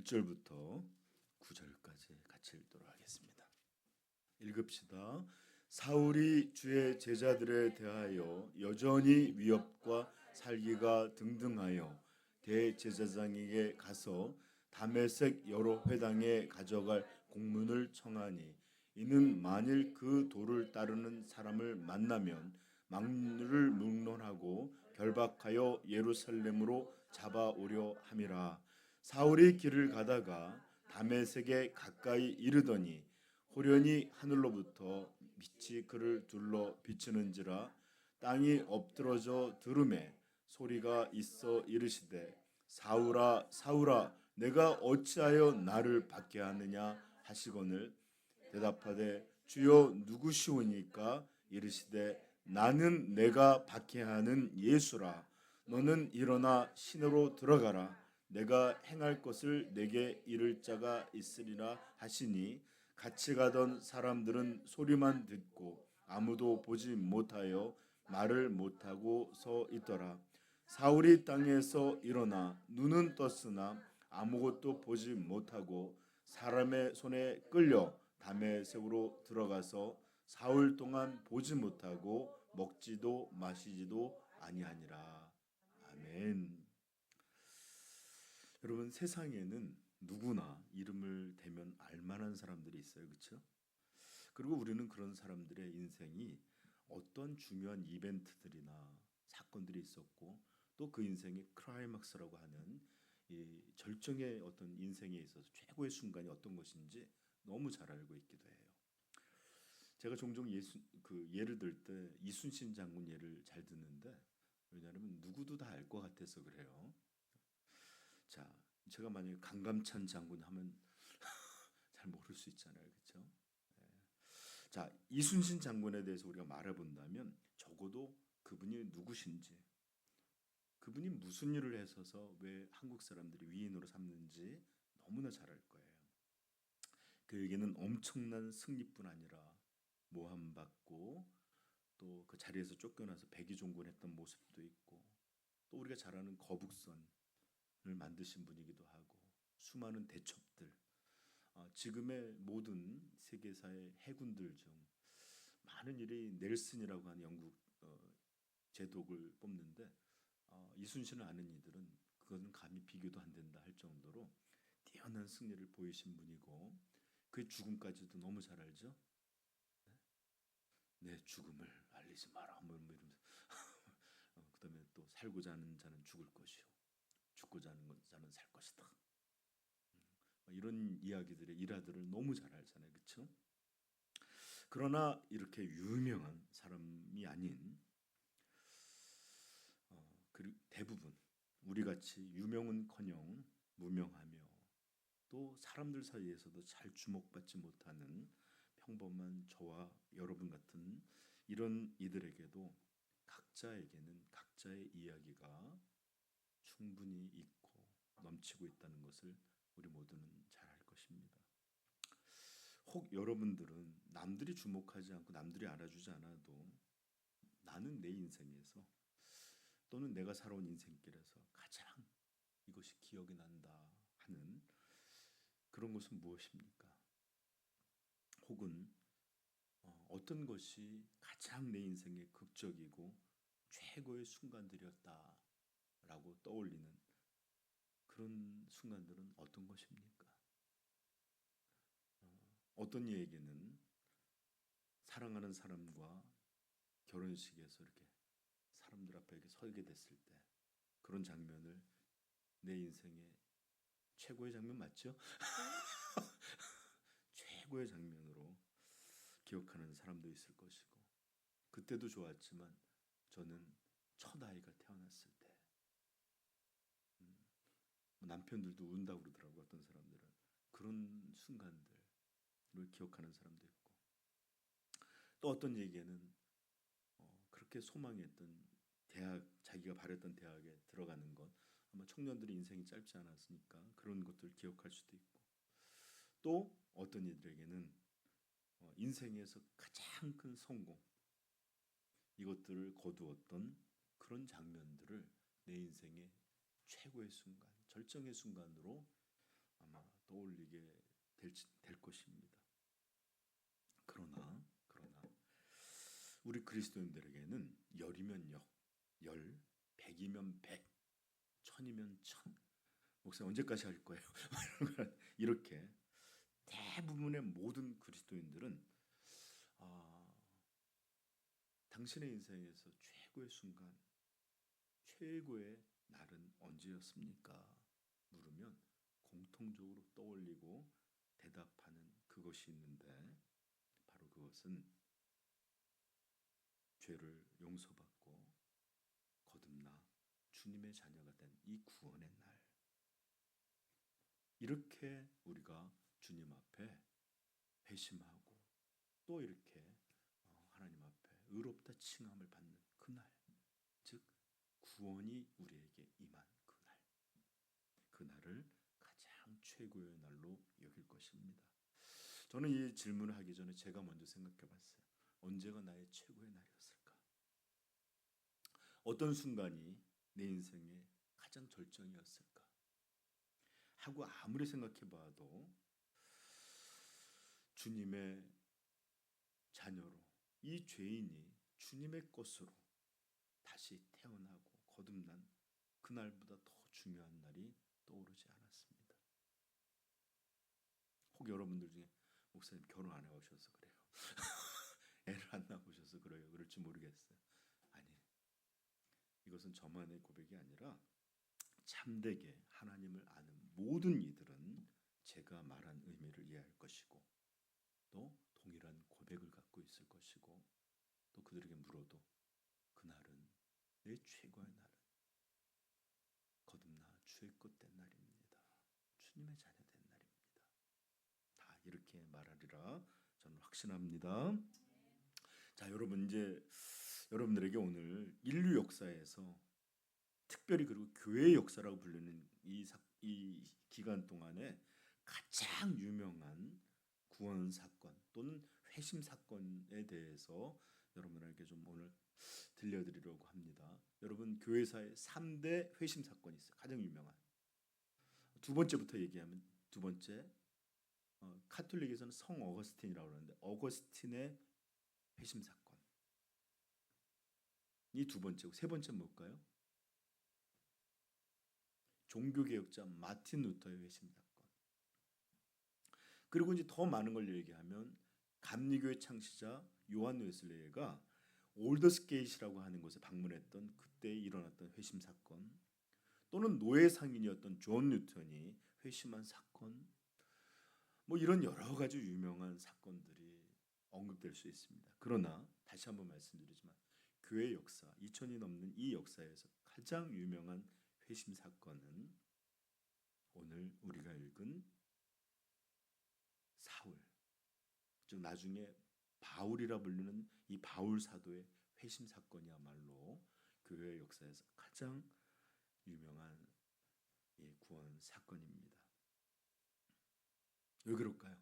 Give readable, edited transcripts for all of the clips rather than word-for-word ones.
1절부터 9절까지 같이 읽도록 하겠습니다. 읽읍시다. 사울이 주의 제자들에 대하여 여전히 위협과 살기가 등등하여 대제사장에게 가서 다메섹 여러 회당에 가져갈 공문을 청하니 이는 만일 그 도를 따르는 사람을 만나면 망류를 묵론하고 결박하여 예루살렘으로 잡아오려 함이라. 사울이 길을 가다가 다메섹에 가까이 이르더니 호련히 하늘로부터 빛이 그를 둘러 비추는지라. 땅이 엎드러져 들음에 소리가 있어 이르시되 사울아 사울아 내가 어찌하여 나를 박해하느냐 하시거늘 대답하되 주여 누구시오니까 이르시되 나는 내가 박해하는 예수라. 너는 일어나 시내로 들어가라. 내가 행할 것을 내게 이를 자가 있으리라 하시니 같이 가던 사람들은 소리만 듣고 아무도 보지 못하여 말을 못하고 서 있더라. 사울이 땅에서 일어나 눈은 떴으나 아무것도 보지 못하고 사람의 손에 끌려 다메섹으로 들어가서 사흘 동안 보지 못하고 먹지도 마시지도 아니하니라. 아멘. 여러분, 세상에는 누구나 이름을 대면 알만한 사람들이 있어요. 그렇죠? 그리고 우리는 그런 사람들의 인생이 어떤 중요한 이벤트들이나 사건들이 있었고 또 그 인생의 클라이막스라고 하는 이 절정의 어떤 인생에 있어서 최고의 순간이 어떤 것인지 너무 잘 알고 있기도 해요. 제가 종종 예를 들 때 이순신 장군 예를 잘 듣는데 왜냐하면 누구도 다 알 것 같아서 그래요. 자, 제가 만약에 강감찬 장군 하면 잘 모를 수 있잖아요, 그렇죠? 자, 이순신 장군에 대해서 우리가 말해본다면 적어도 그분이 누구신지, 그분이 무슨 일을 해서서 왜 한국 사람들이 위인으로 삼는지 너무나 잘 알 거예요. 그에게는 엄청난 승리뿐 아니라 모함받고 또 그 자리에서 쫓겨나서 백의종군했던 모습도 있고 또 우리가 잘 아는 거북선을 만드신 분이기도 하고 수많은 대첩들, 지금의 모든 세계사의 해군들 중 많은 일이 넬슨이라고 하는 영국 제독을 뽑는데 이순신을 아는 이들은 그것은 감히 비교도 안 된다 할 정도로 뛰어난 승리를 보이신 분이고 그의 죽음까지도 너무 잘 알죠. 내 죽음을 알리지 마라 뭐 이러면서 그다음에 또 살고자 하는 자는 죽을 것이요 죽고자 하는 자는 살 것이다. 이런 이야기들의 일화들을 너무 잘 알잖아요. 그렇죠? 그러나 이렇게 유명한 사람이 아닌 그리고 대부분 우리같이 유명은커녕 무명하며 또 사람들 사이에서도 잘 주목받지 못하는 평범한 저와 여러분 같은 이런 이들에게도 각자에게는 각자의 이야기가 충분히 있고 넘치고 있다는 것을 우리 모두는 잘 알 것입니다. 혹 여러분들은 남들이 주목하지 않고 남들이 알아주지 않아도 나는 내 인생에서 또는 내가 살아온 인생길에서 가장 이것이 기억이 난다 하는 그런 것은 무엇입니까? 혹은 어떤 것이 가장 내 인생의 극적이고 최고의 순간들이었다라고 떠올리는 그런 순간들은 어떤 것입니까? 어떤 이에게는 사랑하는 사람과 결혼식에서 이렇게 사람들 앞에 이렇게 서게 됐을 때 그런 장면을 내 인생의 최고의 장면 맞죠? 최고의 장면으로 기억하는 사람도 있을 것이고 그때도 좋았지만 저는 첫 아이가 태어났을 때 남편들도 운다고 그러더라고요. 어떤 사람들은 그런 순간들을 기억하는 사람도 있고 또 어떤 얘기에는 그렇게 소망했던 대학 자기가 바랬던 대학에 들어가는 것 아마 청년들의 인생이 짧지 않았으니까 그런 것들을 기억할 수도 있고 또 어떤 이들에게는 인생에서 가장 큰 성공 이것들을 거두었던 그런 장면들을 내 인생의 최고의 순간, 절정의 순간으로 아마 떠올리게 될 것입니다. 그러나 우리 그리스도인들에게는 열이면 역, 열, 백이면 백, 천이면 천. 목사 언제까지 할 거예요? 이렇게 대부분의 모든 그리스도인들은 당신의 인생에서 최고의 순간, 최고의 날은 언제였습니까? 물으면 공통적으로 떠올리고 대답하는 그것이 있는데 바로 그것은 죄를 용서받고 거듭나 주님의 자녀가 된 이 구원의 날, 이렇게 우리가 주님 앞에 회심하고 또 이렇게 하나님 앞에 의롭다 칭함을 받는 그날, 즉 구원이 우리에게 임한 그날을 가장 최고의 날로 여길 것입니다. 저는 이 질문을 하기 전에 제가 먼저 생각해 봤어요. 언제가 나의 최고의 날이었을까? 어떤 순간이 내 인생의 가장 절정이었을까? 하고 아무리 생각해 봐도 주님의 자녀로 이 죄인이 주님의 것으로 다시 태어나고 거듭난 그날보다 더 중요한 날이 떠오르지 않았습니다. 혹 여러분들 중에 목사님 결혼 안 해보셔서 그래요. 애를 안 낳으셔서 그래요. 그럴지 모르겠어요. 아니, 이것은 저만의 고백이 아니라 참되게 하나님을 아는 모든 이들은 제가 말한 의미를 이해할 것이고 또 동일한 고백을 갖고 있을 것이고 또 그들에게 물어도 그날은 내 최고의 날은 거듭나 주의 것 된 날입니다. 주님의 자녀 된 날입니다. 다 이렇게 말하리라 저는 확신합니다. 자, 여러분, 이제 여러분들에게 오늘 인류 역사에서 특별히 그리고 교회 역사라고 불리는 이 기간 동안에 가장 유명한 구원 사건 또는 회심 사건에 대해서 여러분에게 좀 오늘 들려드리려고 합니다. 여러분, 교회사의 3대 회심 사건이 있어요. 가장 유명한. 두 번째부터 얘기하면 두 번째, 카톨릭에서는 성 어거스틴이라고 하는데 어거스틴의 회심 사건. 이 두 번째고 세 번째는 뭘까요? 종교개혁자 마틴 루터의 회심 사건. 그리고 이제 더 많은 걸 얘기하면 감리교의 창시자 요한 웨슬레이가 올더스게이트라고 하는 곳에 방문했던 그때 일어났던 회심 사건, 또는 노예 상인이었던 존 뉴턴이 회심한 사건, 뭐 이런 여러 가지 유명한 사건들이 언급될 수 있습니다. 그러나 다시 한번 말씀드리지만 교회 역사 2000이 넘는 이 역사에서 가장 유명한 회심 사건은 오늘 우리가 읽은 사울, 즉 나중에 바울이라 불리는 이 바울 사도의 회심 사건이야말로 교회 역사에서 가장 유명한 이 구원 사건입니다. 왜 그럴까요?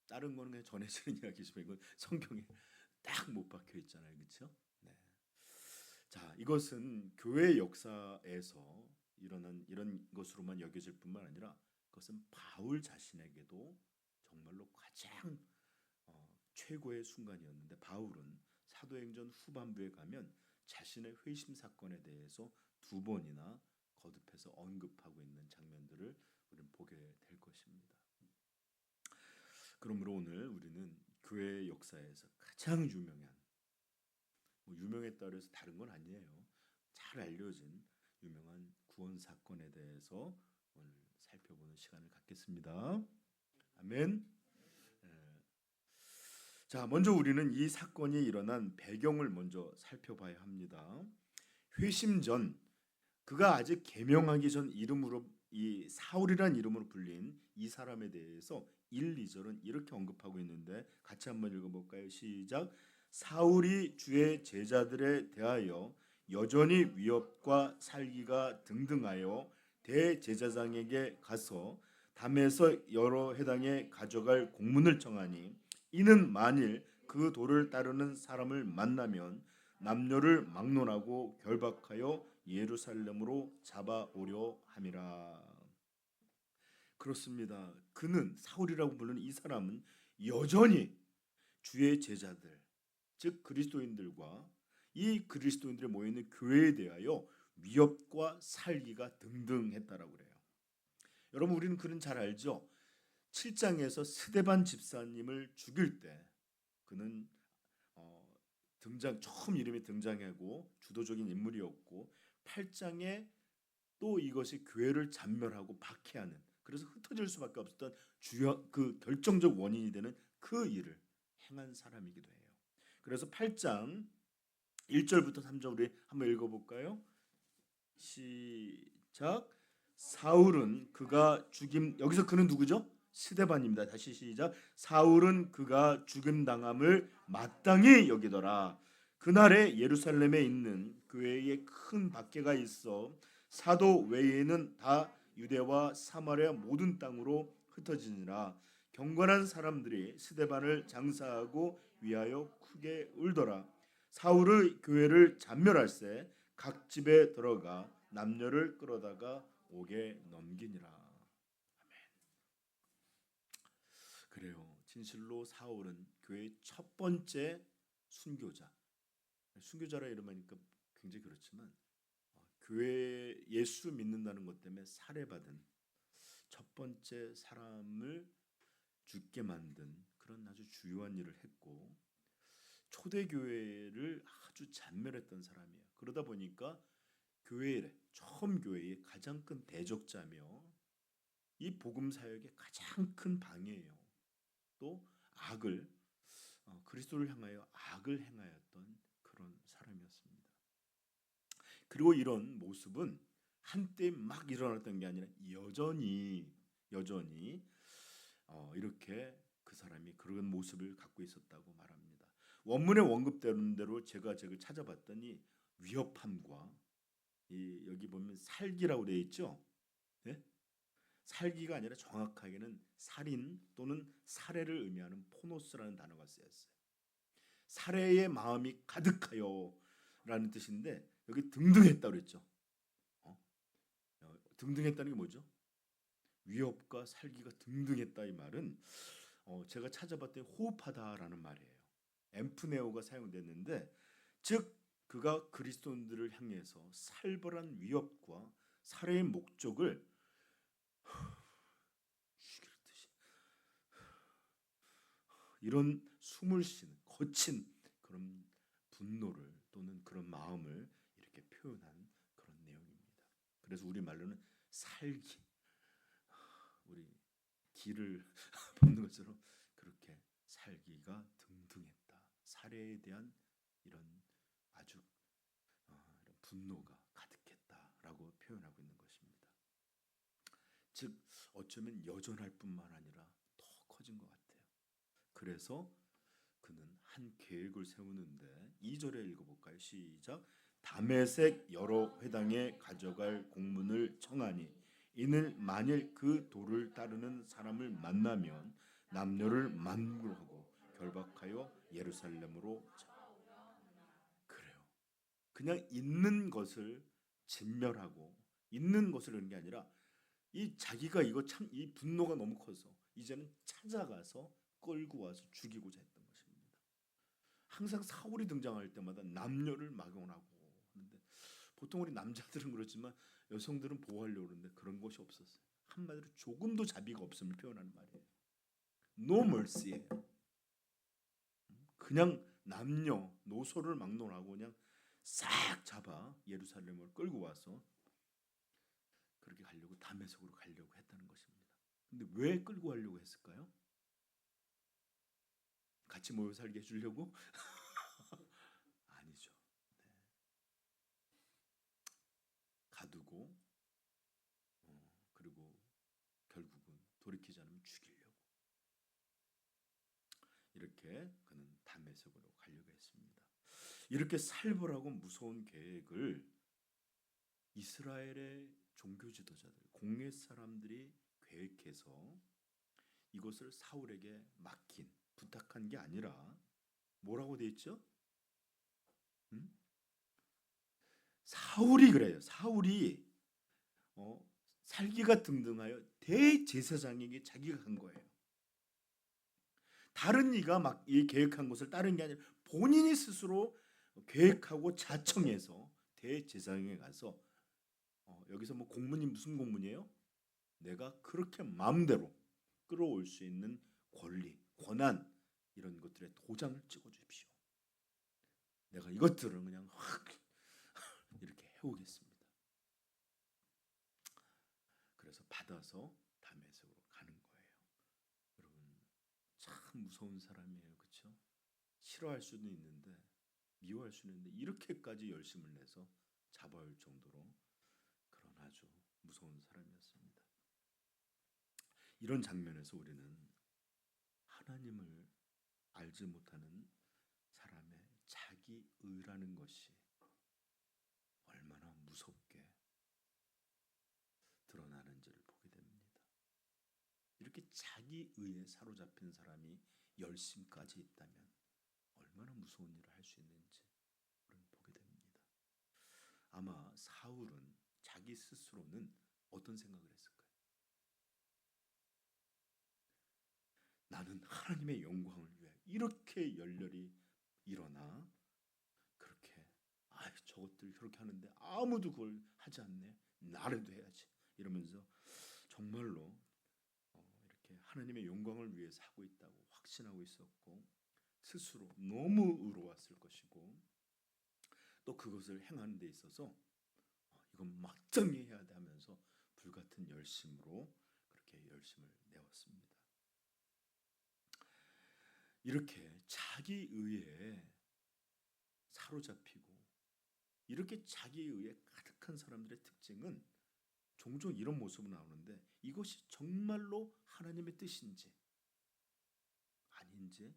다른 거는 그냥 전해지는 이야기지만 이건 성경에 딱 못 박혀 있잖아요, 그렇죠? 네. 자, 이것은 교회 역사에서 일어난 이런 것으로만 여겨질 뿐만 아니라 그것은 바울 자신에게도 정말로 가장 최고의 순간이었는데, 바울은 사도행전 후반부에 가면 자신의 회심 사건에 대해서 두 번이나 거듭해서 언급하고 있는 장면들을 우리는 보게 될 것입니다. 그러므로 오늘 우리는 교회 역사에서 가장 유명한, 유명했다 그래서 다른 건 아니에요. 잘 알려진 유명한 구원 사건에 대해서 오늘 살펴보는 시간을 갖겠습니다. 아멘. 자, 먼저 우리는 이 사건이 일어난 배경을 먼저 살펴봐야 합니다. 회심 전, 그가 아직 계명하기 전 이름으로 이 사울이란 이름으로 불린 이 사람에 대해서 1, 2절은 이렇게 언급하고 있는데 같이 한번 읽어볼까요? 시작. 사울이 주의 제자들에 대하여 여전히 위협과 살기가 등등하여 대제사장에게 가서 담에서 여러 회당에 가져갈 공문을 청하니, 이는 만일 그 도를 따르는 사람을 만나면 남녀를 막론하고 결박하여 예루살렘으로 잡아오려 함이라. 그렇습니다. 그는 사울이라고 부르는 이 사람은 여전히 주의 제자들, 즉 그리스도인들과 이 그리스도인들이 모여 있는 교회에 대하여 위협과 살기가 등등했다라고 그래요. 여러분 우리는 그는 잘 알죠. 7장에서 스데반 집사님을 죽일 때 그는 처음 이름이 등장하고 주도적인 인물이었고 8장에 또 이것이 교회를 잔멸하고 박해하는 그래서 흩어질 수밖에 없었던 주요 그 결정적 원인이 되는 그 일을 행한 사람이기도 해요. 그래서 8장 1절부터 3절 우리 한번 읽어볼까요? 시작. 사울은 그가 죽임 여기서 그는 누구죠? 스데반입니다. 다시 시작. 사울은 그가 죽임 당함을 마땅히 여기더라. 그날에 예루살렘에 있는 교회에 큰 박해가 있어 사도 외에는 다 유대와 사마리아 모든 땅으로 흩어지니라. 경건한 사람들이 스데반을 장사하고 위하여 크게 울더라. 사울의 교회를 잔멸할세 각 집에 들어가 남녀를 끌어다가 옥에 넘기니라. 아멘. 그래요. 진실로 사울은 교회의 첫 번째 순교자. 순교자라 이름하니까 굉장히 그렇지만 교회 예수 믿는다는 것 때문에 살해받은 첫 번째 사람을 죽게 만든 그런 아주 주요한 일을 했고 초대교회를 아주 잔멸했던 사람이에요. 그러다 보니까 처음 교회의 가장 큰 대적자며 이 복음 사역의 가장 큰 방해예요. 또 그리스도를 향하여 악을 행하였던 그런 사람이었습니다. 그리고 이런 모습은 한때 막 일어났던 게 아니라 여전히 이렇게 그 사람이 그런 모습을 갖고 있었다고 말합니다. 원문에 언급되는 대로 제가 찾아봤더니 위협함과 여기 보면 살기라고 되어 있죠. 네? 살기가 아니라 정확하게는 살인 또는 살해를 의미하는 포노스라는 단어가 쓰였어요. 살해의 마음이 가득하여라는 뜻인데 여기 등등했다 그랬죠. 등등했다는 게 뭐죠? 위협과 살기가 등등했다 이 말은 제가 찾아봤더니 호흡하다라는 말이에요. 엠프네오가 사용됐는데 즉 그가 그리스도인들을 향해서 살벌한 위협과 살해의 목적을 죽일 듯이 이런 숨을 쉬는 거친 그런 분노를 또는 그런 마음을 이렇게 표현한 그런 내용입니다. 그래서 우리 말로는 살기 우리 기를 볶는 것처럼 그렇게 살기가 등등했다. 살해에 대한 이런 아주 이런 분노가 가득했다라고 표현하고 있는 것입니다. 즉 어쩌면 여전할 뿐만 아니라 더 커진 것 같아요. 그래서 그는 한 계획을 세우는데 2절에 읽어볼까요? 시작. 다메섹 여러 회당에 가져갈 공문을 청하니 이는 만일 그 도를 따르는 사람을 만나면 남녀를 만물하고 결박하여 예루살렘으로 그래요. 그냥 있는 것을 진멸하고 있는 것을 그런 게 아니라 이 자기가 이거 참 이 분노가 너무 커서 이제는 찾아가서 끌고 와서 죽이고자 했던 것입니다. 항상 사울이 등장할 때마다 남녀를 막론하고 하는데 보통 우리 남자들은 그렇지만 여성들은 보호하려고 그러는데 그런 것이 없었어요. 한마디로 조금도 자비가 없음을 표현하는 말이에요. No mercy예요. 그냥 남녀 노소를 막론하고 그냥 싹 잡아 예루살렘을 끌고 와서 그렇게 가려고 다메섹으로 가려고 했다는 것입니다. 근데 왜 끌고 가려고 했을까요? 같이 모여 살게 해주려고? 아니죠. 네. 가두고 그리고 결국은 돌이키지 않으면 죽이려고 이렇게 그는 다메섹으로 가려고 했습니다. 이렇게 살벌하고 무서운 계획을 이스라엘의 종교 지도자들, 공예 사람들이 계획해서 이것을 사울에게 부탁한 게 아니라 뭐라고 돼 있죠? 사울이 그래요. 사울이 살기가 등등하여 대제사장에게 자기가 간 거예요. 다른 이가 막 이 계획한 것을 따른 게 아니라 본인이 스스로 계획하고 자청해서 대제사장에 가서 여기서 뭐 공문이 무슨 공문이에요? 내가 그렇게 마음대로 끌어올 수 있는 권리, 권한 이런 것들의 도장을 찍어 주십시오. 내가 이것들을 그냥 확 이렇게 해오겠습니다. 그래서 받아서 다메섹으로 가는 거예요. 여러분 참 무서운 사람이에요, 그렇죠? 싫어할 수는 있는데 미워할 수는 있는데 이렇게까지 열심을 내서 잡아올 정도로 그런 아주 무서운 사람이었습니다. 이런 장면에서 우리는 하나님을 알지 못하는 사람의 자기의라는 것이 얼마나 무섭게 드러나는지를 보게 됩니다. 이렇게 자기의에 사로잡힌 사람이 열심까지 있다면 얼마나 무서운 일을 할 수 있는지 우리는 보게 됩니다. 아마 사울은 자기 스스로는 어떤 생각을 했을까요? 나는 하나님의 영광을 위해 이렇게 열렬히 일어나 그렇게 저것들 그렇게 하는데 아무도 그걸 하지 않네. 나라도 해야지. 이러면서 정말로 이렇게 하나님의 영광을 위해서 하고 있다고 확신하고 있었고 스스로 너무 의로웠을 것이고 또 그것을 행하는 데 있어서 이건 막장히 해야 돼 하면서 불같은 열심으로 그렇게 열심을 내었습니다. 이렇게 자기의에 사로잡히고 이렇게 자기의에 가득한 사람들의 특징은 종종 이런 모습이 나오는데 이것이 정말로 하나님의 뜻인지 아닌지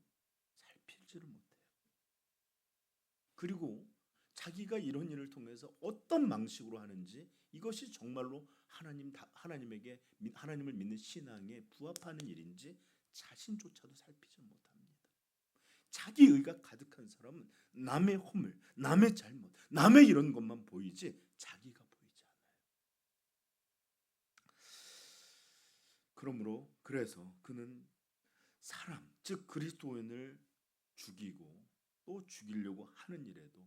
살필지를 못해요. 그리고 자기가 이런 일을 통해서 어떤 방식으로 하는지 이것이 정말로 하나님에게 하나님을 믿는 신앙에 부합하는 일인지 자신조차도 살피지 못합니다. 자기의가 가득한 사람은 남의 허물, 남의 잘못, 남의 이런 것만 보이지 자기가 보이지 않아요. 그러므로 그래서 그는 사람, 즉 그리스도인을 죽이고 또 죽이려고 하는 일에도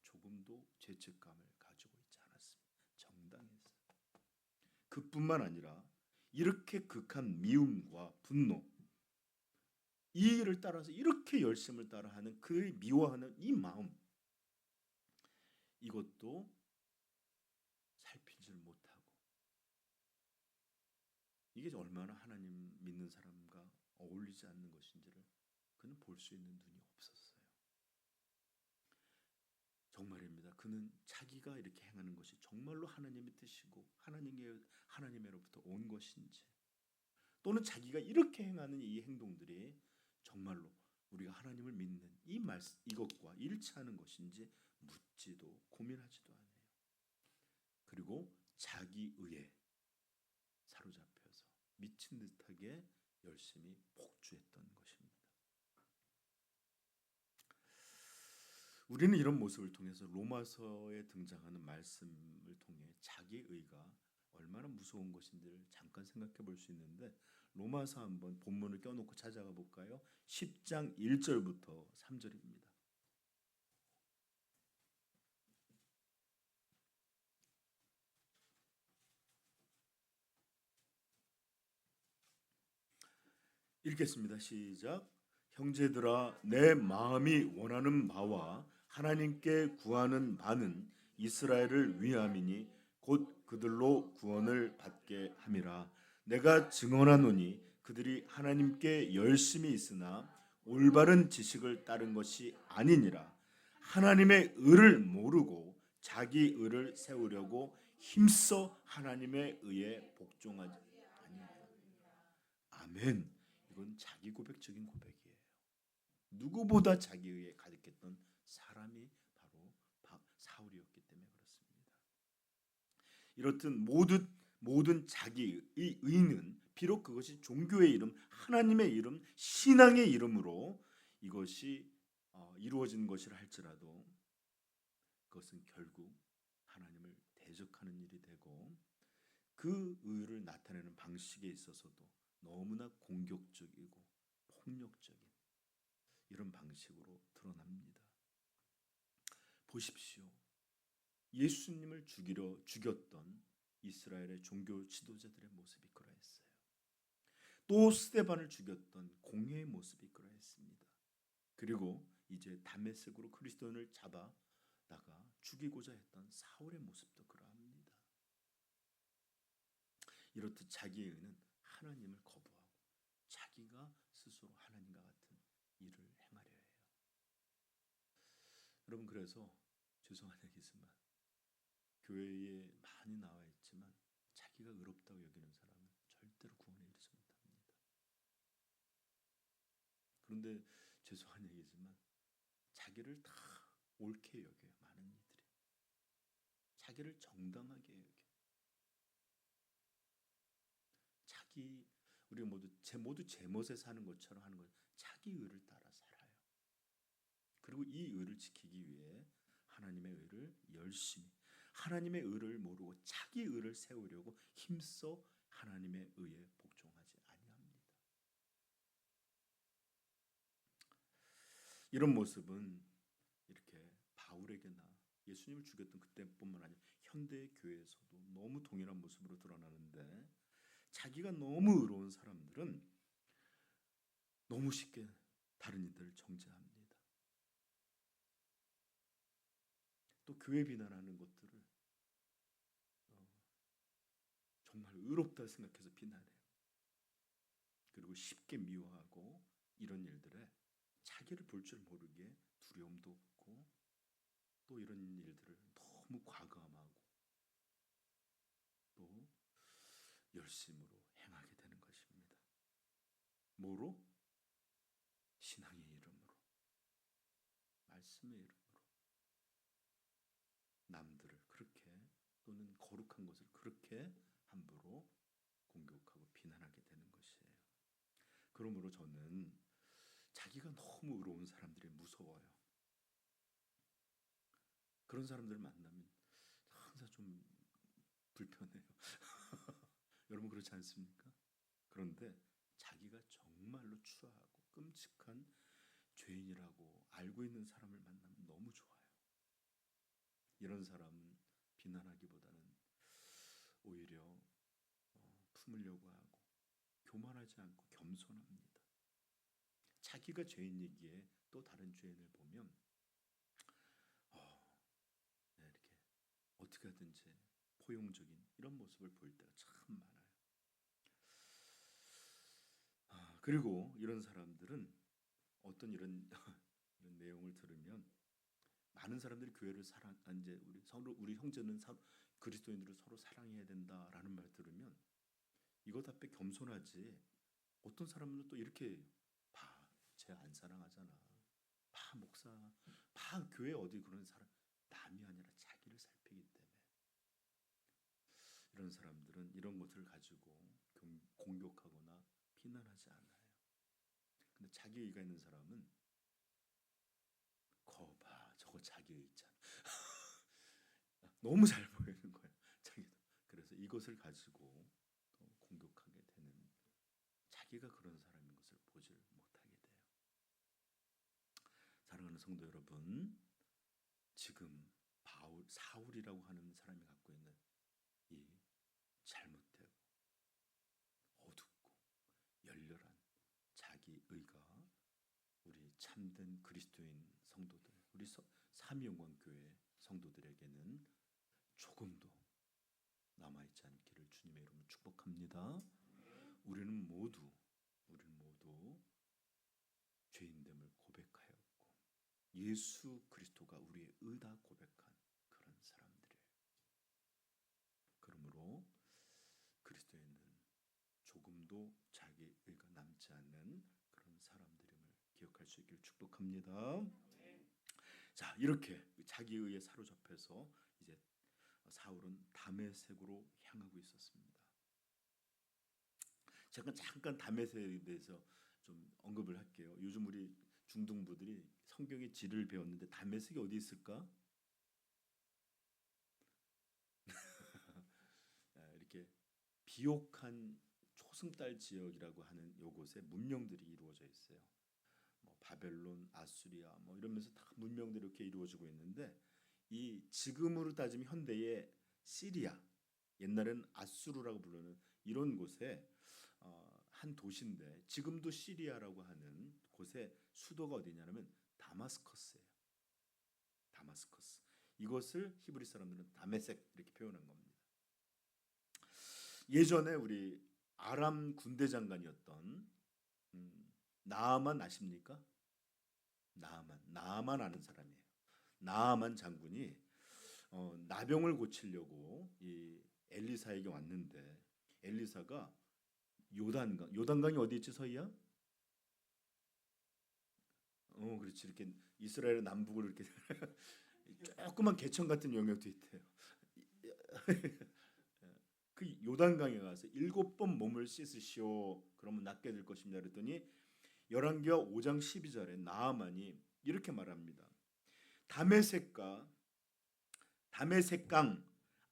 조금도 죄책감을 가지고 있지 않았습니다. 정당했어요. 그뿐만 아니라 이렇게 극한 미움과 분노 이 일을 따라서 이렇게 열심을 따라하는 그 미워하는 이 마음 이것도 살피질 못하고 이게 얼마나 하나님 믿는 사람과 어울리지 않는 것인지를 그는 볼 수 있는 눈이 없었어요. 정말입니다. 그는 자기가 이렇게 행하는 것이 정말로 하나님의 뜻이고 하나님으로부터 온 것인지 또는 자기가 이렇게 행하는 이 행동들이 정말로 우리가 하나님을 믿는 이것과 일치하는 것인지 묻지도 고민하지도 않아요. 그리고 자기의에 사로잡혀서 미친 듯하게 열심히 복주했던 것입니다. 우리는 이런 모습을 통해서 로마서에 등장하는 말씀을 통해 자기의가 얼마나 무서운 것인지를 잠깐 생각해 볼 수 있는데 로마서 한번 본문을 껴놓고 찾아가 볼까요? 10장 1절부터 3절입니다. 읽겠습니다. 시작. 형제들아 내 마음이 원하는 바와 하나님께 구하는 바는 이스라엘을 위함이니 곧 그들로 구원을 받게 함이라. 내가 증언하노니 그들이 하나님께 열심히 있으나 올바른 지식을 따른 것이 아니니라. 하나님의 의를 모르고 자기 의를 세우려고 힘써 하나님의 의에 복종하지 아니하라. 아멘. 이건 자기 고백적인 고백이에요. 누구보다 자기의에 가득했던 사람이 바로 사울이었기 때문에 그렇습니다. 이렇듯 모든 자기의 의는 비록 그것이 종교의 이름, 하나님의 이름, 신앙의 이름으로 이것이 이루어진 것이라 할지라도 그것은 결국 대적하는 일이 되고 그 의를 나타내는 방식에 있어서도 너무나 공격적이고 폭력적인 이런 방식으로 드러납니다. 보십시오. 예수님을 죽였던 이스라엘의 종교 지도자들의 모습이 그러했어요. 또 스데반을 죽였던 공회의 모습이 그러했습니다. 그리고 이제 다메섹으로 그리스도인을 잡아다가 죽이고자 했던 사울의 모습도 그러합니다. 이렇듯 자기의 의는 하나님을 거부하고 자기가 스스로 하나님과 같은 일을 행하려 해요. 여러분, 그래서 죄송한 얘기지만 교회에 많이 나와 있지만 자기가 의롭다고 여기는 사람은 절대로 구원에 이르지 못합니다. 그런데 죄송한 얘기지만 자기를 다 옳게 여겨요. 많은 이들이 자기를 정당하게 여겨요. 우리 모두 제멋에 사는 것처럼 하는 것, 자기 의를 따라 살아요. 그리고 이 의를 지키기 위해 하나님의 의를 열심히, 하나님의 의를 모르고 자기 의를 세우려고 힘써 하나님의 의에 복종하지 아니합니다. 이런 모습은 이렇게 바울에게나 예수님을 죽였던 그때뿐만 아니라 현대 교회에서도 너무 동일한 모습으로 드러나는데, 자기가 너무 의로운 사람들은 너무 쉽게 다른 이들을 정죄합니다. 또 교회 비난하는 것들을 정말 의롭다 생각해서 비난해요. 그리고 쉽게 미워하고 이런 일들에 자기를 볼 줄 모르게 두려움도 없고 또 이런 일들을 너무 과감하고 또 열심으로 행하게 되는 것입니다. 뭐로? 신앙의 이름으로, 말씀의 이름으로 남들을 그렇게, 또는 거룩한 것을 그렇게 함부로 공격하고 비난하게 되는 것이에요. 그러므로 저는 자기가 너무 의로운 사람들이 무서워요. 그런 사람들을 만나면 항상 좀 불편해요. 여러분 그렇지 않습니까? 그런데 자기가 정말로 추하고 끔찍한 죄인이라고 알고 있는 사람을 만나면 너무 좋아요. 이런 사람은 비난하기보다는 오히려 품으려고 하고 교만하지 않고 겸손합니다. 자기가 죄인이기에 또 다른 죄인을 보면 이렇게 어떻게 하든지 포용적인 이런 모습을 보일 때가 참 많아요. 그리고 이런 사람들은 어떤 이런 이런 내용을 들으면 많은 사람들이 교회를 이제 우리 형제는 그리스도인들을 서로 사랑해야 된다라는 말 들으면 이것 앞에 겸손하지, 어떤 사람은 또 이렇게 쟤 안 사랑하잖아, 목사, 교회 어디 그런 사람, 남이 아니라 자기를 살피기 때문에 이런 사람들은 이런 것을 가지고 공격하거나 비난하지 않아요. 근데 자기 의가 있는 사람은 거봐, 저거 자기 의 있잖아. 너무 잘 보이는 거야, 자기도. 그래서 이것을 가지고 공격하게 되는, 자기가 그런 사람인 것을 보질 못하게 돼요. 사랑하는 성도 여러분, 지금 사울이라고 하는 사람이 갖고 있는 이 잘못되고 어둡고 열렬한 자기 의가 우리 참된 그리스도인 성도들, 우리 삼위영광교회 성도들에게는 조금도 남아있지 않기를 주님의 이름으로 축복합니다. 우리는 모두 죄인됨을 고백하였고 예수 그리스도가 우리의 의다 고백한 그런 사람들이에요. 그러므로 그리스도에는 조금도 자기 의가 남지 않는 그런 사람들임을 기억할 수 있기를 축복합니다. 자, 이렇게 자기 의에 사로잡혀서 이제 사울은 다메섹으로 향하고 있었습니다. 잠깐 다메섹에 대해서 좀 언급을 할게요. 요즘 우리 중등부들이 성경의 지를 배웠는데 다메섹이 어디 있을까? 비옥한 초승달 지역이라고 하는 요곳에 문명들이 이루어져 있어요. 뭐 바벨론, 아수리아 뭐 이러면서 다 문명들이 이렇게 이루어지고 있는데 이 지금으로 따지면 현대의 시리아, 옛날에는 아수르라고 부르는 이런 곳에 한 도시인데 지금도 시리아라고 하는 곳의 수도가 어디냐면 다마스커스예요. 다마스커스. 이것을 히브리 사람들은 다메섹 이렇게 표현한 겁니다. 예전에 우리 아람 군대 장관이었던 나아만 아십니까? 나아만 아는 사람이에요. 나아만 장군이 나병을 고치려고 이 엘리사에게 왔는데 엘리사가 요단강이 어디 있지 서희야? 그렇지 이렇게 이스라엘 남북을 이렇게 조그만 개천 같은 영역도 있대요. 그 요단강에 가서 7번 몸을 씻으시오. 그러면 낫게 될 것입니다. 그랬더니 열왕기하 5장 12절에 나아만이 이렇게 말합니다. 다메섹강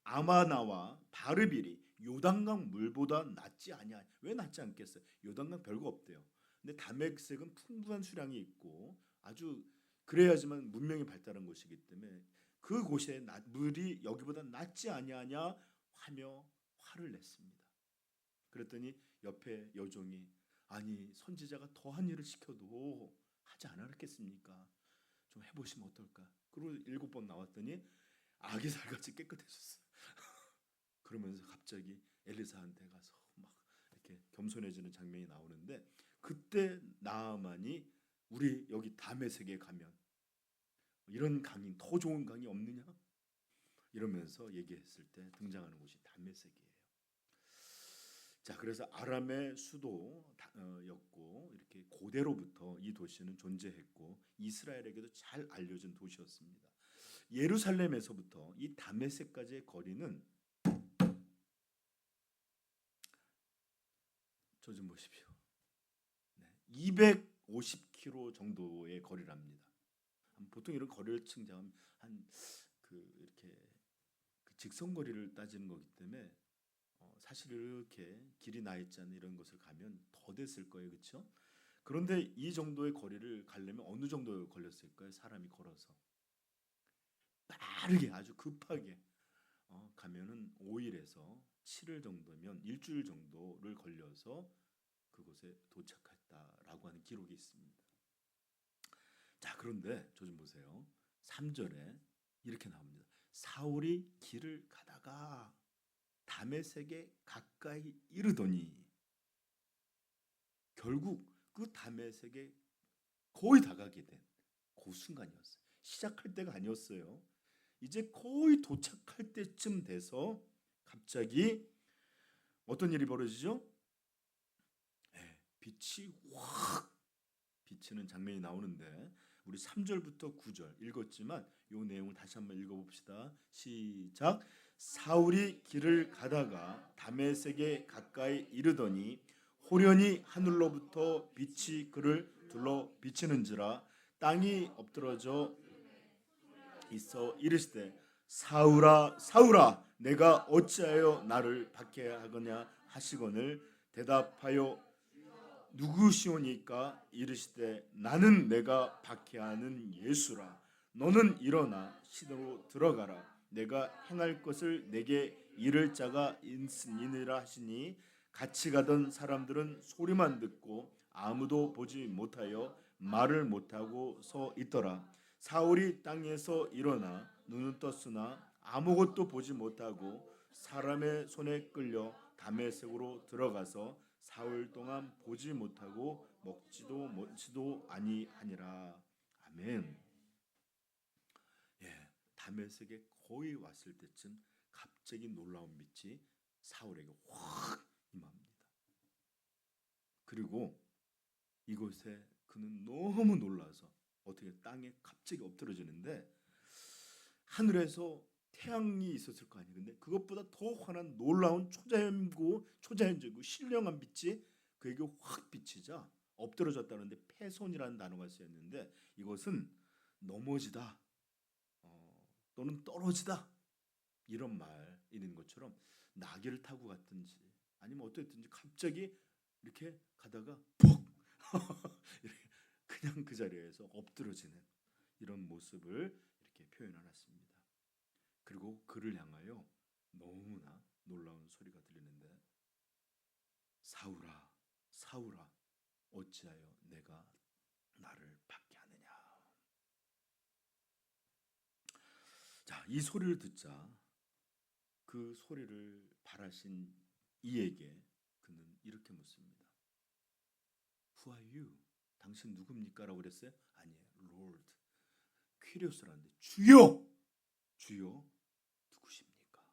아마나와 바르빌이 요단강 물보다 낫지 아니야. 왜 낫지 않겠어요? 요단강 별거 없대요. 근데 다메섹은 풍부한 수량이 있고 아주 그래야지만 문명이 발달한 곳이기 때문에 그곳에 물이 여기보다 낫지 아니하냐 하며 화를 냈습니다. 그랬더니 옆에 여종이 아니 선지자가 더한 일을 시켜도 하지 않았겠습니까? 좀 해보시면 어떨까? 그리고 7번 나왔더니 아기살같이 깨끗해졌어요. 그러면서 갑자기 엘리사한테 가서 막 이렇게 겸손해지는 장면이 나오는데 그때 나아만이 우리 여기 다메섹에 가면 이런 강이 더 좋은 강이 없느냐? 이러면서 얘기했을 때 등장하는 곳이 다메섹이에요. 자, 그래서 아람의 수도였고 이렇게 고대로부터 이 도시는 존재했고 이스라엘에게도 잘 알려진 도시였습니다. 예루살렘에서부터 이 다메섹까지의 거리는 저 좀 보십시오. 250km 정도의 거리랍니다. 보통 이런 거리를 측정하면 이렇게 직선 거리를 따지는 거기 때문에 사실 이렇게 길이 나 있지 않은 이런 곳을 가면 더 됐을 거예요, 그렇죠? 그런데 이 정도의 거리를 가려면 어느 정도 걸렸을까요? 사람이 걸어서 빠르게 아주 급하게 가면은 5일에서 7일 정도면 일주일 정도를 걸려서 그곳에 도착했다라고 하는 기록이 있습니다. 자, 그런데 저 좀 보세요. 3절에 이렇게 나옵니다. 사울이 길을 가다가 다메섹에 가까이 이르더니 결국 그 다메섹에 거의 다가게 된 그 순간이었어요. 시작할 때가 아니었어요. 이제 거의 도착할 때쯤 돼서 갑자기 어떤 일이 벌어지죠? 빛이 확 비치는 장면이 나오는데 우리 3절부터 9절 읽었지만 이 내용을 다시 한번 읽어봅시다. 시작. 사울이 길을 가다가 다메섹에 가까이 이르더니 호련히 하늘로부터 빛이 그를 둘러 비치는지라 땅이 엎드러져 있어 이르시되 사울아 사울아 내가 어찌하여 나를 박해하거냐 하시거늘 대답하여 누구시오니까 이르시되 나는 내가 박해하는 예수라. 너는 일어나 시내로 들어가라. 내가 행할 것을 내게 이를 자가 있으니라 하시니 같이 가던 사람들은 소리만 듣고 아무도 보지 못하여 말을 못하고 서 있더라. 사울이 땅에서 일어나 눈은 떴으나 아무것도 보지 못하고 사람의 손에 끌려 다메섹으로 들어가서 사흘 동안 보지 못하고 먹지도 아니하니라. 아멘. 다메섹에 거의 왔을 때쯤 갑자기 놀라운 빛이 사울에게 확 임합니다. 그리고 이곳에 그는 너무 놀라서 어떻게 땅에 갑자기 엎드러지는데 하늘에서 태양이 있었을 거 아니에요. 근데 그것보다 더 환한 놀라운 초자연적이고 신령한 빛이 그에게 확 비치자 엎드러졌다는데 패손이라는 단어가 쓰였는데 이것은 넘어지다 또는 떨어지다 이런 말인 것처럼 낙엽을 타고 갔든지 아니면 어쨌든지 갑자기 이렇게 가다가 푹 이렇게 그냥 그 자리에서 엎드러지는 이런 모습을 이렇게 표현해놨습니다. 그리고 그를 향하여 너무나 놀라운 소리가 들리는데, 사울아, 사울아, 어찌하여 내가 나를 받게 하느냐. 자, 이 소리를 듣자 그 소리를 발하신 이에게 그는 이렇게 묻습니다. Who are you? 당신 누굽니까? 라고 그랬어요. 아니에요. Lord. 퀴리오스라는데 주여! 주여 누구십니까?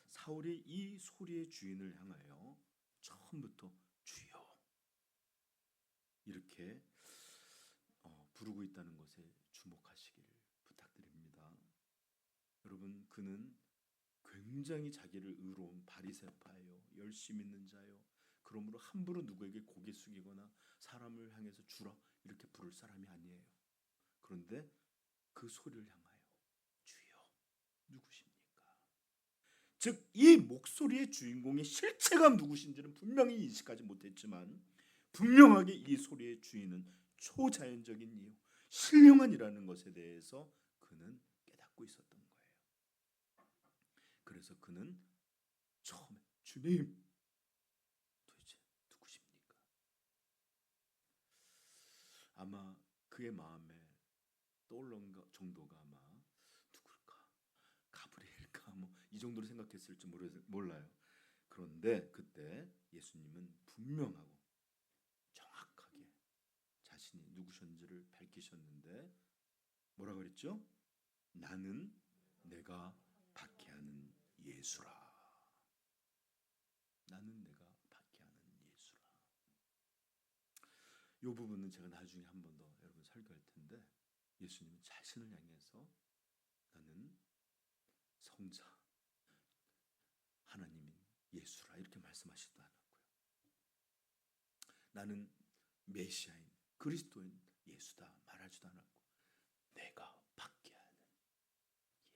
사울이 이 소리의 주인을 향하여 처음부터 주여 이렇게 부르고 있다는 것에 주목하시길 부탁드립니다. 여러분, 그는 굉장히 자기를 의로운 바리새파예요. 열심히 있는 자요. 그러므로 함부로 누구에게 고개 숙이거나 사람을 향해서 주라 이렇게 부를 사람이 아니에요. 그런데 그 소리를 향하여 주여 누구십니까? 즉 이 목소리의 주인공의 실체가 누구신지는 분명히 인식하지 못했지만 분명하게 이 소리의 주인은 초자연적인 이유, 신령한이라는 것에 대해서 그는 깨닫고 있었던 거예요. 그래서 그는 처음에 주님 도대체 누구십니까? 아마 그의 마음에 떠올른 정도가 아마 누굴까? 가브리엘까? 뭐 이 정도로 생각했을지 몰라요. 그런데 그때 예수님은 분명하고 정확하게 자신이 누구셨는지를 밝히셨는데 뭐라 그랬죠? 나는 내가 받게 하는 예수라. 나는 내가 받게 하는 예수라. 이 부분은 제가 나중에 한 번 더 여러분 설교할 텐데, 예수님은 자신을 향해서 나는 성자 하나님인 예수라 이렇게 말씀하시지도 않았고요. 나는 메시아인 그리스도인 예수다 말하지도 않았고, 내가 받게 하는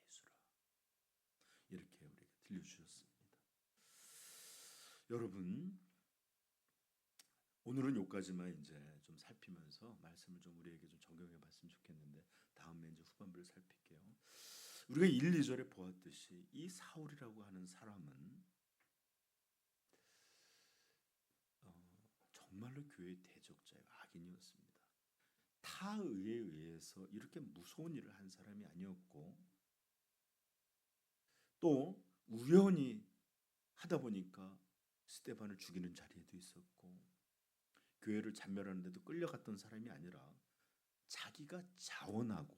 예수라 이렇게 우리에게 들려주셨습니다. 여러분, 오늘은 여기까지만 이제 좀 살피면서 말씀을 좀 우리에게 좀 적용해 봤으면 좋겠는데, 다음에 이제 후반부를 살필게요. 우리가 1, 2절에 보았듯이 이 사울이라고 하는 사람은 정말로 교회의 대적자예요. 악인이었습니다. 타의에 의해서 이렇게 무서운 일을 한 사람이 아니었고, 또 우연히 하다 보니까 스데반을 죽이는 자리에도 있었고, 교회를 잔멸하는데도 끌려갔던 사람이 아니라 자기가 자원하고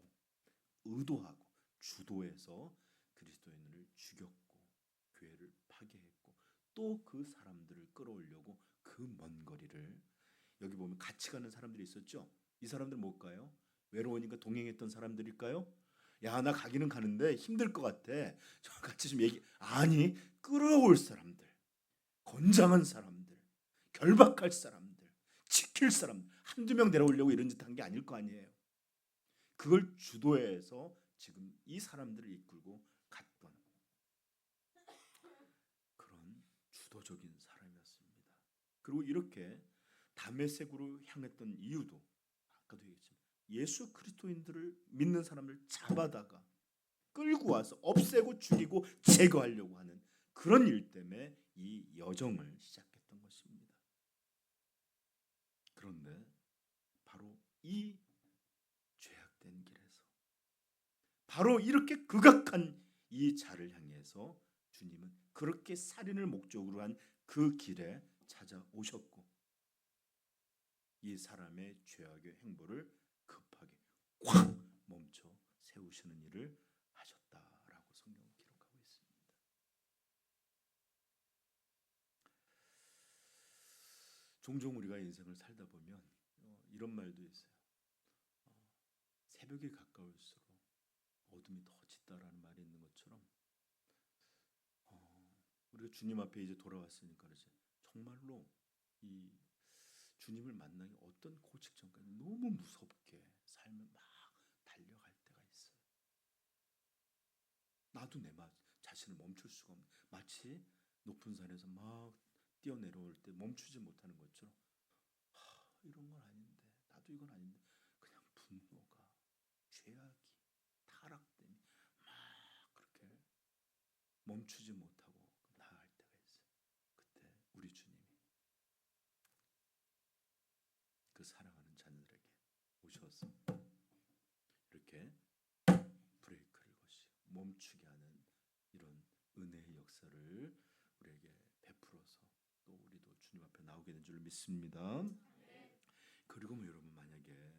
의도하고 주도해서 그리스도인을 죽였고 교회를 파괴했고, 또 그 사람들을 끌어오려고 그 먼 거리를, 여기 보면 같이 가는 사람들이 있었죠. 이 사람들 뭘까요? 외로우니까 동행했던 사람들일까요? 야, 나 가기는 가는데 힘들 것 같아. 저 같이 좀 아니, 끌어올 사람들, 건장한 사람들, 결박할 사람들, 지킬 사람, 한두 명 데려오려고 이런 짓 한 게 아닐 거 아니에요. 그걸 주도해서 지금 이 사람들을 이끌고 갔던 그런 주도적인 사람이었습니다. 그리고 이렇게 다메섹으로 향했던 이유도 아까도 얘기했지만 예수 그리스도인들을 믿는 사람을 잡아다가 끌고 와서 없애고 죽이고 제거하려고 하는 그런 일 때문에 이 여정을 시작했던 것입니다. 그런데 바로 이 죄악된 길에서, 바로 이렇게 극악한 이 자를 향해서 주님은 그렇게 살인을 목적으로 한 그 길에 찾아오셨고, 이 사람의 죄악의 행보를 급하게 확 멈춰 세우시는 일을 하셨다라고 성경은 기록하고 있습니다. 종종 우리가 인생을 살다 보면 이런 말도 있어요. 새벽이 가까울수록 어둠이 더 짙다라는 말이 있는 것처럼 우리가 주님 앞에 이제 돌아왔으니까 그러지, 정말로 이 주님을 만나기 어떤 그 직전까지 너무 무섭게 삶을 막 달려갈 때가 있어요. 나도 내 자신을 멈출 수가 없는, 마치 높은 산에서 막 뛰어내려올 때 멈추지 못하는 것처럼 이런 건 아닌데, 나도 이건 아닌데, 그냥 분노가, 죄악이, 타락됨이 막 그렇게 멈추지 못하고 나아갈 때가 있어요. 그때 우리 주님이 그 사랑하는 자녀들에게 오셔서 이렇게 브레이크를 거시고 멈추게 하는 이런 은혜의 역사를 우리에게 베풀어서 또 우리도 주님 앞에 나오게 된 줄 믿습니다. 그리고 여러분, 만약에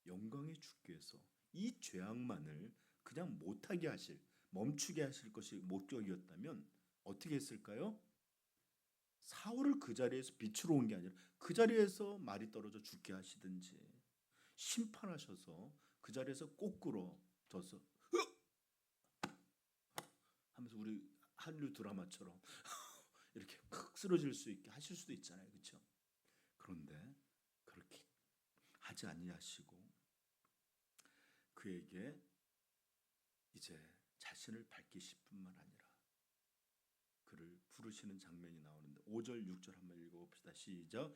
영광의 주께서 이 죄악만을 그냥 못하게 하실, 멈추게 하실 것이 목적이었다면 어떻게 했을까요? 사울을 그 자리에서 빛으로 온 게 아니라 그 자리에서 말이 떨어져 죽게 하시든지, 심판하셔서 그 자리에서 꼬꾸러져서 하면서 우리 한류 드라마처럼 이렇게 푹 쓰러질 수 있게 하실 수도 있잖아요, 그렇죠? 그런데 그렇게 하지 아니하시고 그에게 이제 자신을 밝히실 뿐만 아니라 그를 부르시는 장면이 나오는데 5절 6절 한번 읽어봅시다. 시작.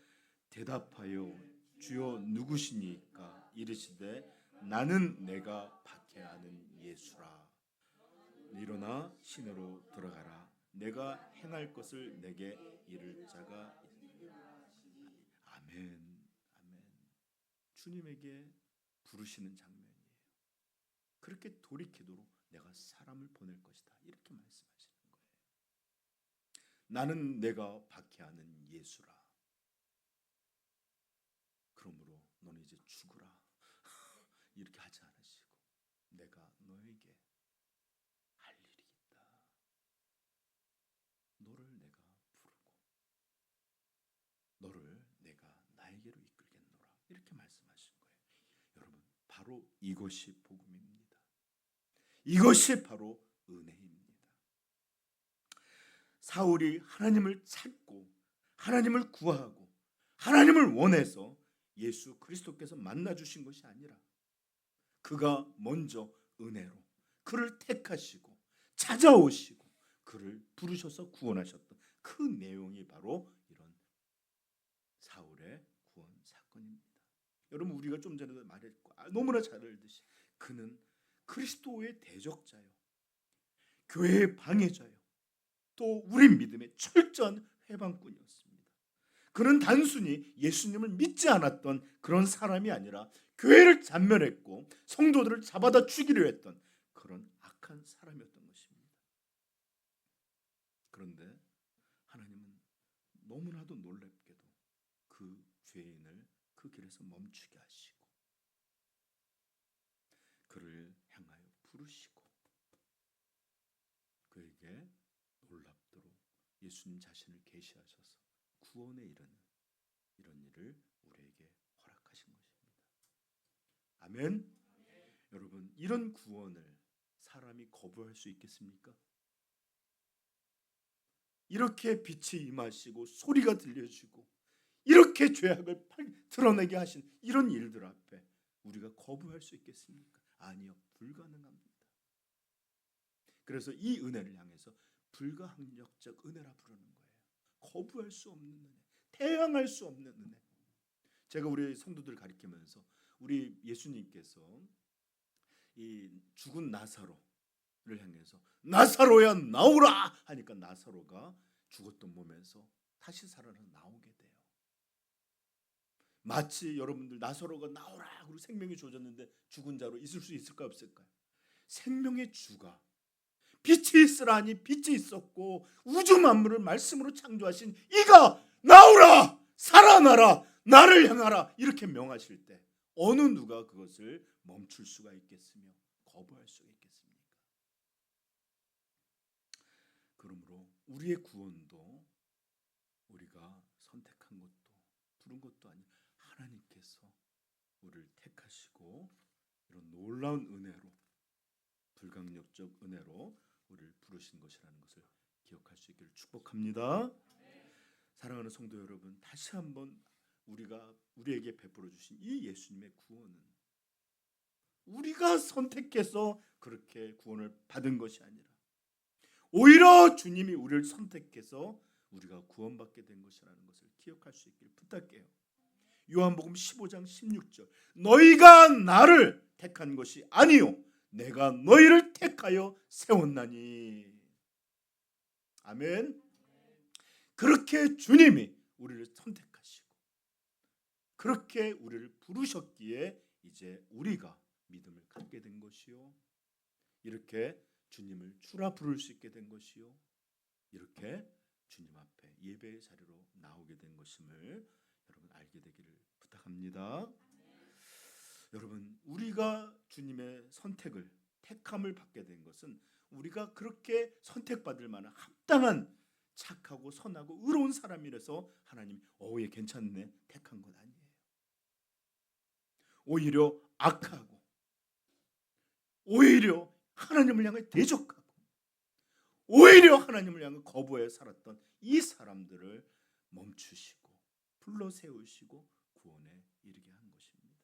대답하여 주여 누구시니까? 이르시되 나는 내가 박해하는 예수라. 일어나 시내로 들어가라. 내가 행할 것을 내게 이를 자가 있느니라. 아멘. 아멘. 주님에게 부르시는 장면이에요. 그렇게 돌이키도록 내가 사람을 보낼 것이다, 이렇게 말씀하시는 거예요. 나는 내가 박해하는 예수라. 그러므로 너는 이제 죽으라. 이렇게 하지 않으시고 내가 너에게 할 일이 있다. 너를 내가 부르고 너를 내가 나에게로 이끌겠노라. 이렇게 말씀하신 거예요. 여러분, 바로 이것이 복음입니다. 이것이 바로 은혜입니다. 사울이 하나님을 찾고 하나님을 구하고 하나님을 원해서 예수 그리스도께서 만나주신 것이 아니라 그가 먼저 은혜로 그를 택하시고 찾아오시고 그를 부르셔서 구원하셨던 그 내용이 바로 이런 사울의 구원 사건입니다. 여러분, 우리가 좀 전에도 말했고 너무나 잘 알듯이 그는 그리스도의 대적자요, 교회의 방해자요, 또 우리 믿음의 철저한 회방꾼이었습니다. 그는 단순히 예수님을 믿지 않았던 그런 사람이 아니라 교회를 잔멸했고 성도들을 잡아다 죽이려 했던 그런 악한 사람이었던 것입니다. 그런데 하나님은 너무나도 놀랍게도 그 죄인을 그 길에서 멈추게 하시고 그를 향하여 부르시고 그에게 놀랍도록 예수님 자신을 계시하셔서 구원에 이르는 이런 일을 우리에게 허락하신 것입니다. 아멘. 여러분, 이런 구원을 사람이 거부할 수 있겠습니까? 이렇게 빛이 임하시고 소리가 들려지고 이렇게 죄악을 드러내게 하신 이런 일들 앞에 우리가 거부할 수 있겠습니까? 아니요, 불가능합니다. 그래서 이 은혜를 향해서 불가항력적 은혜라 부르는 거예요. 거부할 수 없는 은혜, 태양할 수 없는 은혜. 제가 우리 성도들 가리키면서 우리 예수님께서 이 죽은 나사로를 향해서 나사로야 나오라 하니까 나사로가 죽었던 몸에서 다시 살아나 나오게 돼요. 마치 여러분들 나사로가 나오라 그리고 생명이 주어졌는데 죽은 자로 있을 수 있을까 없을까요? 생명의 주가 빛이 있으라니 빛이 있었고 우주 만물을 말씀으로 창조하신 이가 나오라, 살아나라, 나를 향하라 이렇게 명하실 때 어느 누가 그것을 멈출 수가 있겠으며 거부할 수가 있겠습니까? 그러므로 우리의 구원도 우리가 선택한 것도 부른 것도 아닌 하나님께서 우리를 택하시고 이런 놀라운 은혜로, 불강력적 은혜로 우리를 부르신 것이라는 것을 기억할 수 있기를 축복합니다. 사랑하는 성도 여러분, 다시 한번 우리에게 베풀어 주신 이 예수님의 구원은 우리가 선택해서 그렇게 구원을 받은 것이 아니라 오히려 주님이 우리를 선택해서 우리가 구원받게 된 것이라는 것을 기억할 수 있기를 부탁해요. 요한복음 15장 16절 너희가 나를 택한 것이 아니요 내가 너희를 택하여 세웠나니. 아멘. 그렇게 주님이 우리를 선택하시고 그렇게 우리를 부르셨기에 이제 우리가 믿음을 갖게 된 것이요, 이렇게 주님을 주라 부를 수 있게 된 것이요, 이렇게 주님 앞에 예배의 자리로 나오게 된 것임을 여러분 알게 되기를 부탁합니다. 여러분, 우리가 주님의 선택을, 택함을 받게 된 것은 우리가 그렇게 선택받을 만한 합당한 착하고 선하고 의로운 사람이라서 하나님 얘 괜찮네 택한 건 아니에요. 오히려 악하고 오히려 하나님을 향해 대적하고 오히려 하나님을 향해 거부해 살았던 이 사람들을 멈추시고 불러 세우시고 구원에 이르게 한 것입니다.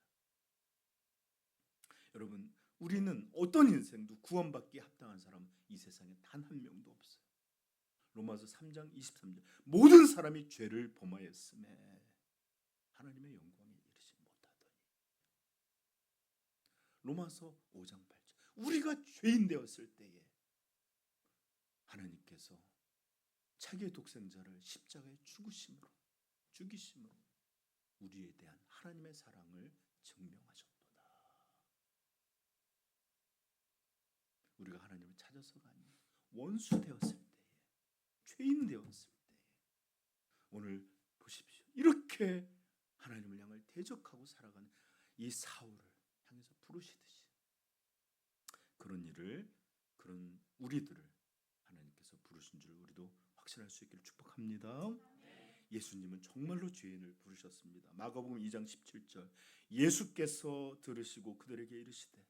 여러분, 우리는 어떤 인생도 구원받기에 합당한 사람 이 세상에 단 한 명도 없어요. 로마서 3장 23절 모든 사람이 죄를 범하였음에 하나님의 영광에 이르지 못하더니. 로마서 5장 8절 우리가 죄인 되었을 때에 하나님께서 자기의 독생자를 십자가에 죽이심으로 우리에 대한 하나님의 사랑을 증명하셨도다. 우리가 하나님을 찾아서가 아니라 원수 되었을 때에, 죄인 되었을 때에, 오늘 보십시오. 이렇게 하나님을 향해 대적하고 살아가는 이 사울을 향해서 부르시듯이 그런 우리들을 하나님께서 부르신 줄 우리도 확신할 수 있기를 축복합니다. 예수님은 정말로 죄인을 부르셨습니다. 마가복음 2장 17절 예수께서 들으시고 그들에게 이르시되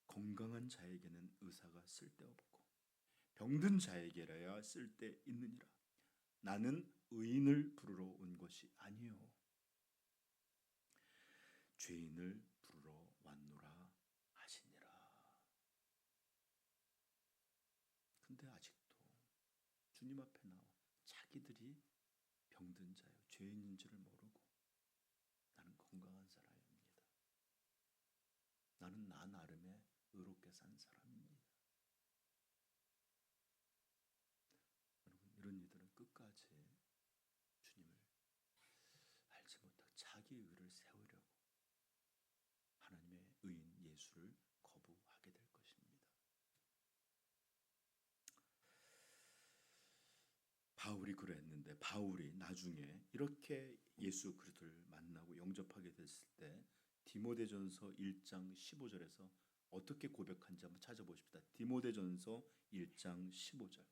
건강한 자에게는 의사가 쓸데없고 병든 자에게라야 쓸데있느니라. 나는 의인을 부르러 온 것이 아니요 죄인을 부르러 왔노라 하시니라. 근데 아직도 주님 앞에 나와 자기들이 병든 자요 죄인인 줄을 모르고 나는 건강한 사람입니다. 나는 나 나름의 의롭게 산 사람입니다. 여러분, 이런 이들은 끝까지 주님을 알지 못하고 자기 의를 세우려고 하나님의 의인 예수를 거부하게 될 것입니다. 바울이 그랬는데 바울이 나중에 이렇게 예수 그리스도를 만나고 영접하게 됐을 때 디모데전서 1장 15절에서 어떻게 고백한지 한번 찾아보십시다. 디모데전서 1장 15절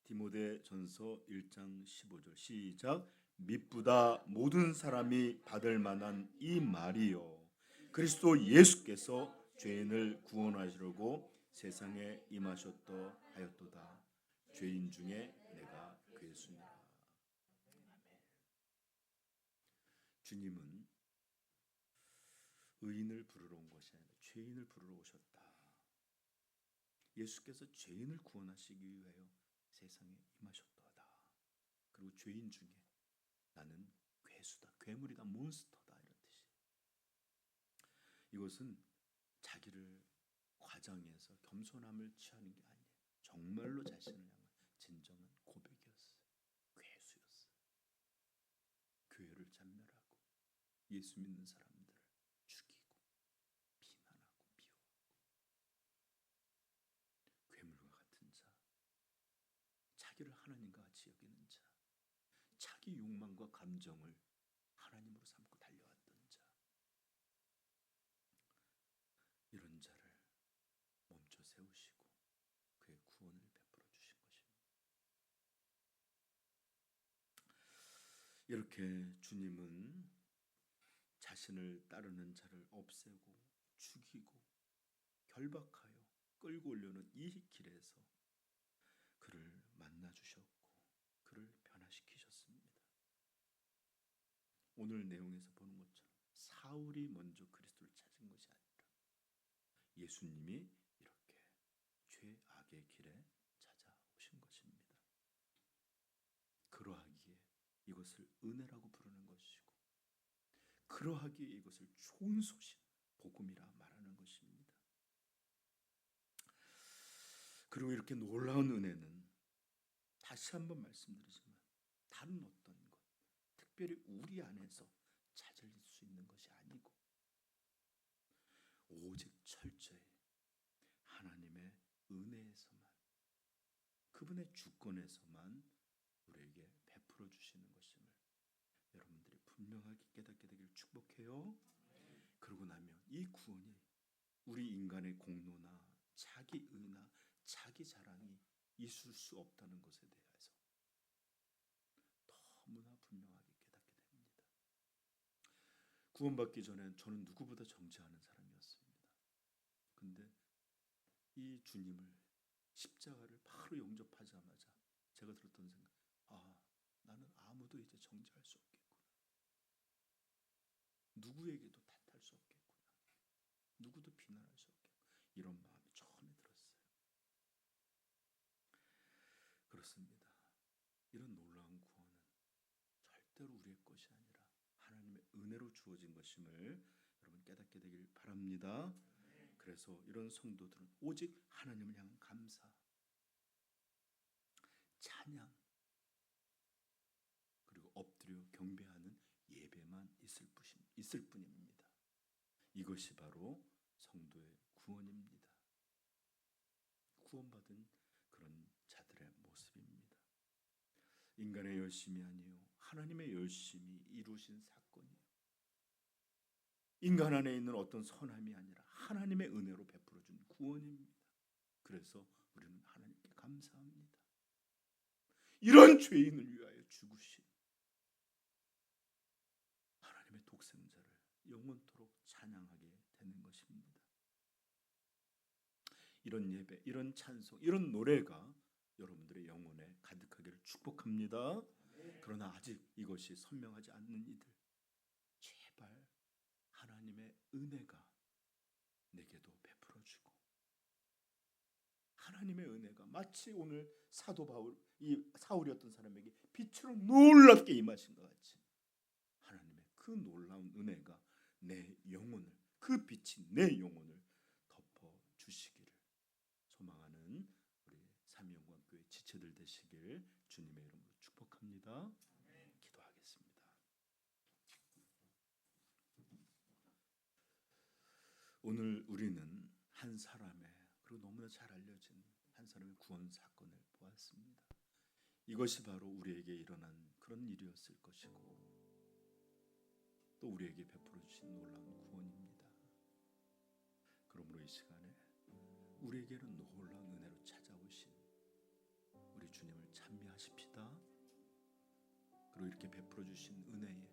디모데전서 1장 15절 시작. 미쁘다 모든 사람이 받을 만한 이 말이요 그리스도 예수께서 죄인을 구원하시려고 세상에 임하셨다 하였도다. 죄인 중에 내가 괴수니라. 주님은 의인을 부르러 온 것이 아니라 죄인을 부르러 오셨다. 예수께서 죄인을 구원하시기 위하여 세상에 임하셨도다. 그리고 죄인 중에 나는 괴수다, 괴물이다, 몬스터다 이런 뜻이에요. 이것은 자기를 과장해서 겸손함을 취하는 게 아니에요. 정말로 자신을 향한 진정한 고백이었어요. 괴수였어요. 교회를 잔멸하고 예수 믿는 사람들을 죽이고 비난하고 미워하고 괴물과 같은 자, 자기를 하나님과 같이 여기는 자, 자기 욕망과 감정을 하나님으로 삼고 달려왔던 자, 이런 자를 멈춰 세우시고 그의 구원을 베풀어 주신 것입니다. 이렇게 주님은 자신을 따르는 자를 없애고 죽이고 결박하여 끌고 오려는 이 길에서 그를 만나 주셨고 그를 변화시키셨습니다. 오늘 내용에서 보는 것처럼 사울이 먼저 그리스도를 찾은 것이 아니라 예수님이 이렇게 죄악의 길에 찾아오신 것입니다. 그러하기에 이것을 은혜라고 부르는 것이고, 그러하기에 이것을 좋은 소식, 복음이라 말하는 것입니다. 그리고 이렇게 놀라운 은혜는 다시 한번 말씀드리지만 다른 어떤 것, 특별히 우리 안에서 찾을 수 있는 것이 아니고 오직 철저히 하나님의 은혜에서만, 그분의 주권에서만 우리에게 베풀어 주시는 것임을 여러분들이 분명하게 깨닫게 되길 축복해요. 그러고 나면 이 구원이 우리 인간의 공로나 자기 의나 자기 자랑이 있을 수 없다는 것에 대해서 너무나 분명하게 깨닫게 됩니다. 구원받기 전엔 저는 누구보다 정죄하는 사람이었습니다. 근데 이 주님을, 십자가를 바로 영접하자마자 제가 들었던 생각, 나는 아무도 이제 정죄할 수 없겠구나. 누구에게도 탓할 수 없겠구나. 누구도 비난할 수 없겠구나. 이런 마음이 전에 들었어요. 그렇습니다. 이런 놀라운 구원은 절대로 우리의 것이 아니라 하나님의 은혜로 주어진 것임을 여러분 깨닫게 되길 바랍니다. 그래서 이런 성도들은 오직 하나님을 향한 감사, 찬양, 그리고 엎드려 경배하는 예배만 있을 뿐입니다. 이것이 바로 성도의 구원입니다. 구원받은 그런 자들의 모습입니다. 인간의 열심이 아니요 하나님의 열심이 이루신 사건이에요. 인간 안에 있는 어떤 선함이 아니라 하나님의 은혜로 베풀어 준 구원입니다. 그래서 우리는 하나님께 감사합니다. 이런 죄인을 위하여 죽으신 하나님의 독생자를 영원토록 찬양하게 되는 것입니다. 이런 예배, 이런 찬송, 이런 노래가 여러분들의 영혼에 가득하기를 축복합니다. 그러나 아직 이것이 선명하지 않는 이들, 제발 하나님의 은혜가 내게도 베풀어주고, 하나님의 은혜가 마치 오늘 사도 바울, 이 사울이었던 사람에게 빛으로 놀랍게 임하신 것 같이 하나님의 그 놀라운 은혜가 내 영혼을, 그 빛이 내 영혼을 덮어주시기를 소망하는 우리 삼위영광교회 지체들 되시길 주님의 이름으로 축복합니다. 기도하겠습니다. 오늘 우리는 한 사람의, 그리고 너무나 잘 알려진 한 사람의 구원 사건을 보았습니다. 이것이 바로 우리에게 일어난 그런 일이었을 것이고, 또 우리에게 베풀어 주신 놀라운 구원입니다. 그러므로 이 시간에 우리에게는 놀라운 은혜로 찾아오신 우리 주님을 찬미하십시다. 그리고 이렇게 베풀어 주신 은혜에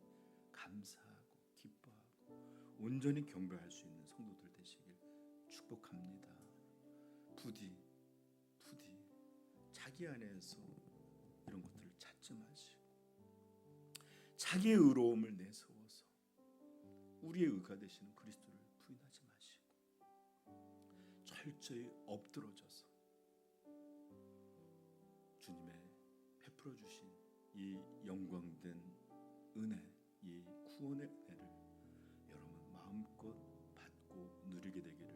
감사하고 기뻐하고 온전히 경배할 수 있는 성도들 되시길 축복합니다. 부디 자기 안에서 이런 것들을 찾지 마시고 자기의 의로움을 내세워서 우리의 의가 되시는 그리스도를 부인하지 마시고 철저히 엎드러져서 주님의 베풀어 주신 이 영광된 은혜, 이 구원의 은혜를 여러분 마음껏 받고 누리게 되기를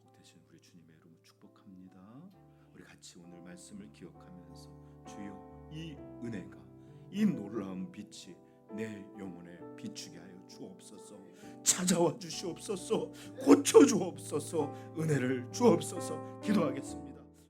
복되신 우리 주님의 이름으로 축복합니다. 우리 같이 오늘 말씀을 기억하면서 주여 이 은혜가, 이 놀라운 빛이 내 영혼에 비추게 하여 주옵소서. 찾아와 주시옵소서. 고쳐 주옵소서. 은혜를 주옵소서. 기도하겠습니다.